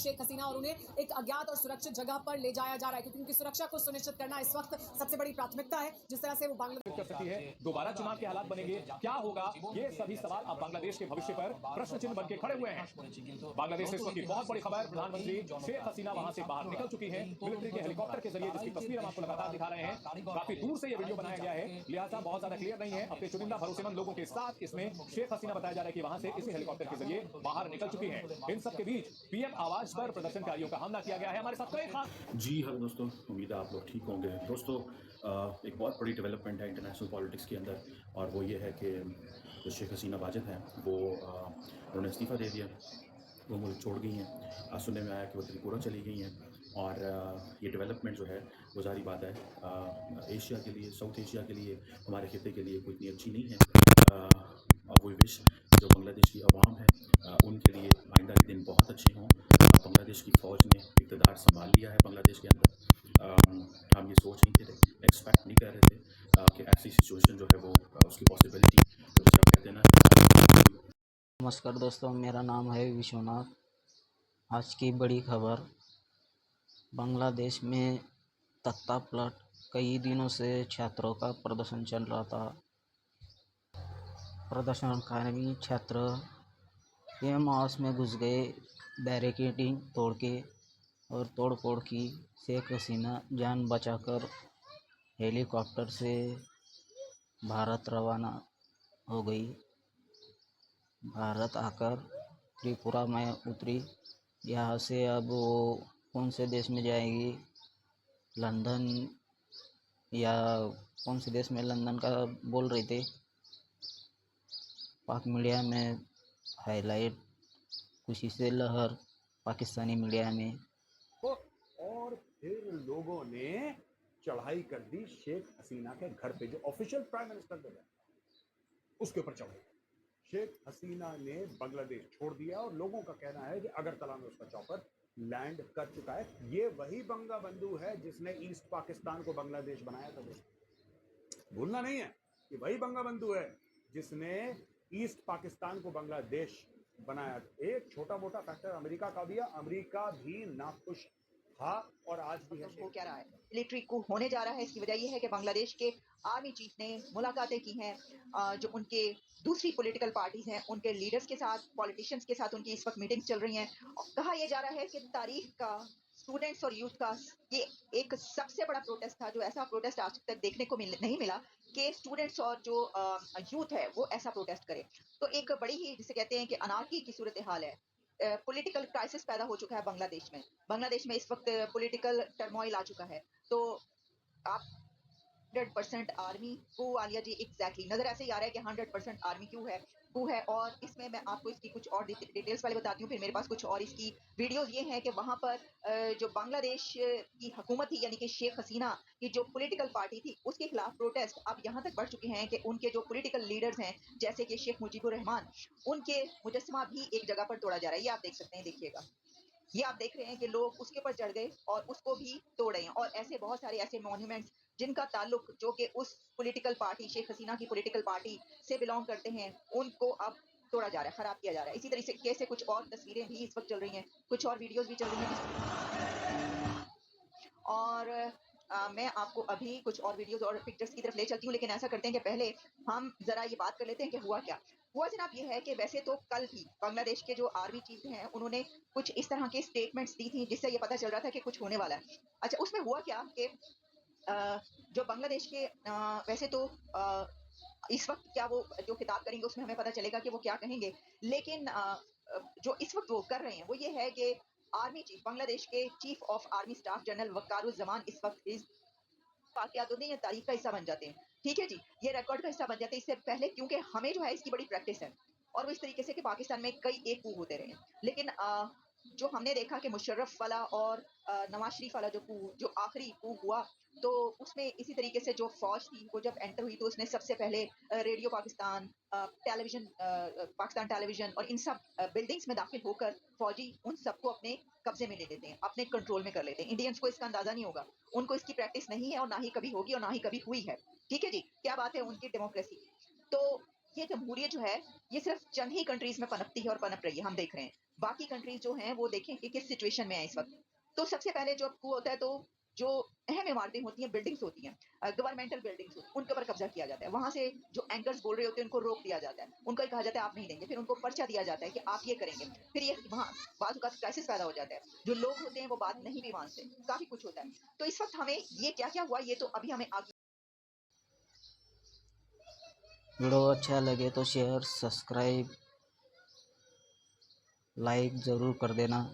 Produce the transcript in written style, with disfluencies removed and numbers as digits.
शेख हसीना और उन्हें एक अज्ञात और सुरक्षित जगह पर ले जाया जा रहा है, क्योंकि उनकी सुरक्षा को सुनिश्चित करना इस वक्त सबसे बड़ी प्राथमिकता है। जिस तरह से वो बांग्लादेश कर सकती है, दोबारा चुनाव के हालात बनेंगे, क्या होगा, ये सभी सवाल अब बांग्लादेश के भविष्य पर प्रश्न चिन्ह बन के खड़े हुए हैं। बांग्लादेश से इस वक्त की बहुत बड़ी खबर, प्रधानमंत्री शेख हसीना वहां से बाहर निकल चुकी है मिलिट्री के हेलीकॉप्टर के जरिए, जिसकी तस्वीर हम आपको लगातार दिखा रहे हैं। काफी दूर से ये वीडियो बनाया गया है, लिहाजा बहुत ज्यादा क्लियर नहीं है। अपने चुनिंदा भरोसेमंद लोगों के साथ इसमें शेख हसीना बताया जा रहा है कि वहां से इसी हेलीकॉप्टर के जरिए बाहर निकल चुकी हैं। इन सब के बीच पीएम आवास पर प्रदर्शनकारियों का हमला किया गया है। हमारे साथ कई खास जी हेलो दोस्तों, उम्मीद है आप लोग ठीक होंगे। दोस्तों एक बहुत बड़ी डेवलपमेंट है इंटरनेशनल पॉलिटिक्स के अंदर, और वो ये है कि जो शेख हसीना वाजिद हैं वो उन्होंने इस्तीफ़ा दे दिया, वो मुल्क छोड़ गई हैं। सुनने में आया कि वो त्रिपुरा चली गई हैं, और ये डेवलपमेंट जो है वो जारी बात है एशिया के लिए, साउथ एशिया के लिए, हमारे खिते के लिए कोई इतनी अच्छी नहीं है। अब वो विश जो बांग्लादेश की आवाम है उनके लिए आइंदा के दिन बहुत अच्छे हों। बांग्लादेश की फ़ौज ने इक़्तिदार संभाल लिया है बांग्लादेश के अंदर। हम ये सोच नहीं थे, एक्सपेक्ट नहीं कर रहे थे कि ऐसी सिचुएशन जो है वो उसकी पॉसिबिलिटी, तो जिसे आप कहते हैं ना। नमस्कार दोस्तों, मेरा नाम है विश्वनाथ। आज की बड़ी खबर, बांग्लादेश में तख्ता पलट। कई दिनों से छात्रों का प्रदर्शन चल रहा था। प्रदर्शनकारी छात्र पीएम आवास में घुस गए, बैरिकेडिंग तोड़ के, और तोड़ फोड़ की। शेख हसीना जान बचाकर हेलीकॉप्टर से भारत रवाना हो गई। भारत आकर त्रिपुरा में उतरी। यहाँ से अब वो कौन से देश में जाएगी, लंदन या कौन से देश में, लंदन का बोल रहे थे। पाक मीडिया में हाईलाइट, खुशी से लहर पाकिस्तानी मीडिया में। और फिर लोगों ने चढ़ाई कर दी शेख हसीना के घर पे, जो ऑफिशियल प्राइम मिनिस्टर का घर, उसके ऊपर चढ़ाई। शेख हसीना ने बांग्लादेश छोड़ दिया, और लोगों का कहना है कि अगरतला में उसका चॉपर लैंड कर चुका है। ये वही बंगा बंधु है जिसने ईस्ट पाकिस्तान को बांग्लादेश बनाया था। भूलना नहीं है कि वही बंगा बंधु है जिसने ईस्ट पाकिस्तान को बांग्लादेश बनाया। एक छोटा मोटा फैक्टर अमेरिका का भी है, अमेरिका भी नाखुश था और आज भी है। हो क्या रहा है, मिलिट्री coup होने जा रहा है। इसकी वजह यह है कि बांग्लादेश के आर्मी चीफ ने मुलाकातें की हैं, जो उनके दूसरी पॉलिटिकल पार्टीज हैं उनके लीडर्स के साथ, पॉलिटिशियंस के साथ उनकी इस वक्त मीटिंग्स चल रही हैं। कहा यह जा रहा है कि तारीख का, स्टूडेंट्स और यूथ का ये एक सबसे बड़ा प्रोटेस्ट था, जो ऐसा प्रोटेस्ट आज तक देखने को नहीं मिला कि स्टूडेंट्स और जो यूथ है वो ऐसा प्रोटेस्ट करे। तो एक बड़ी ही, जिसे कहते हैं कि अनार्की की सूरत हाल है। पॉलिटिकल क्राइसिस पैदा हो चुका है बांग्लादेश में। बांग्लादेश में इस वक्त पॉलिटिकल टर्मोइल आ चुका है। तो आप 100% आर्मी को, आलिया जी, एग्जैक्टली नजर ऐसे ही आ रहा है कि 100% आर्मी क्यों है, वो है। और इसमें मैं आपको इसकी कुछ और डिटेल्स वाले बताती हूँ। फिर मेरे पास कुछ और इसकी वीडियोस ये हैं कि वहां पर जो बांग्लादेश की हुकूमत थी, यानी कि शेख हसीना की जो पॉलिटिकल पार्टी थी, उसके खिलाफ प्रोटेस्ट अब यहाँ तक बढ़ चुके हैं कि उनके जो पॉलिटिकल लीडर्स हैं, जैसे कि शेख मुजीबुर रहमान, उनके मुजस्समा भी एक जगह पर तोड़ा जा रहा है। ये आप देख सकते हैं, देखिएगा, ये आप देख रहे हैं कि लोग उसके ऊपर चढ़ गए और उसको भी तोड़ रहे हैं। और ऐसे बहुत सारे ऐसे मॉन्यूमेंट्स जिनका ताल्लुक, जो कि उस पॉलिटिकल पार्टी, शेख हसीना की पॉलिटिकल पार्टी से बिलोंग करते हैं, उनको अब तोड़ा जा रहा है, खराब किया जा रहा है। इसी तरीके से कुछ और तस्वीरें भी इस वक्त चल रही हैं, कुछ और वीडियोस भी चल रही हैं। और मैं आपको अभी कुछ और वीडियोस और पिक्चर्स की तरफ ले चलती हूँ, लेकिन ऐसा करते हैं कि पहले हम जरा ये बात कर लेते हैं कि हुआ क्या। हुआ जनाब ये है कि वैसे तो कल भी बांग्लादेश के जो आर्मी चीफ हैं उन्होंने कुछ इस तरह के स्टेटमेंट्स दी थी, जिससे ये पता चल रहा था कि कुछ होने वाला है। अच्छा, उसमें हुआ क्या कि जो बांग्लादेश के वैसे तो इस वक्त क्या वो जो खिताब करेंगे उसमें हमें पता चलेगा कि वो क्या कहेंगे, लेकिन जो इस वक्त वो कर रहे हैं वो ये है कि आर्मी चीफ, बांग्लादेश के chief of army staff general Wakaruzzaman इस वक्त इस वाकयातों या तारीख का हिस्सा बन जाते हैं। ठीक है जी, ये रिकॉर्ड का हिस्सा बन जाते हैं इससे पहले, क्योंकि हमें जो है इसकी बड़ी प्रैक्टिस है। और वो इस तरीके से कि पाकिस्तान में कई एक कू होते रहे, लेकिन जो हमने देखा कि मुशर्रफ वाला और नवाज शरीफ वाला जो आखिरी कू हुआ, तो उसमें इसी तरीके से जो फौज थी वो जब एंटर हुई तो उसने सबसे पहले radio Pakistan, television, Pakistan television और इन सब बिल्डिंग्स में दाखिल होकर फौजी उन सबको अपने कब्जे में ले लेते हैं, अपने कंट्रोल में कर लेते हैं। इंडियंस को इसका अंदाजा नहीं होगा, उनको इसकी प्रैक्टिस नहीं है और ना ही कभी होगी और ना ही कभी हुई है। ठीक है जी, क्या बात है उनकी डेमोक्रेसी। तो ये जमहूरियत जो है ये सिर्फ चंद ही कंट्रीज में पनपती है और पनप रही है, हम देख रहे हैं। बाकी कंट्रीज जो हैं वो देखें कि किस सिचुएशन में है इस वक्त। तो सबसे पहले जब coup होता है तो जो अहम इमारतें होती हैं, बिल्डिंग्स होती हैं, गवर्नमेंटल बिल्डिंग्स होती हैं, उनके ऊपर कब्जा किया जाता है। वहां से जो एंकर्स बोल रहे होते हैं उनको रोक दिया जाता है, उनको ये कहा जाता है आप नहीं देंगे, फिर उनको पर्चा दिया जाता है कि आप ये करेंगे, फिर ये वहाँ बाद का क्राइसिस पैदा हो जाता है, जो लोग होते हैं वो बात नहीं भी मानते, काफी कुछ होता है। तो इस वक्त हमें ये क्या क्या हुआ ये तो अभी हमें आगे वीडियो अच्छा लगे तो शेयर, सब्सक्राइब, लाइक ज़रूर कर देना।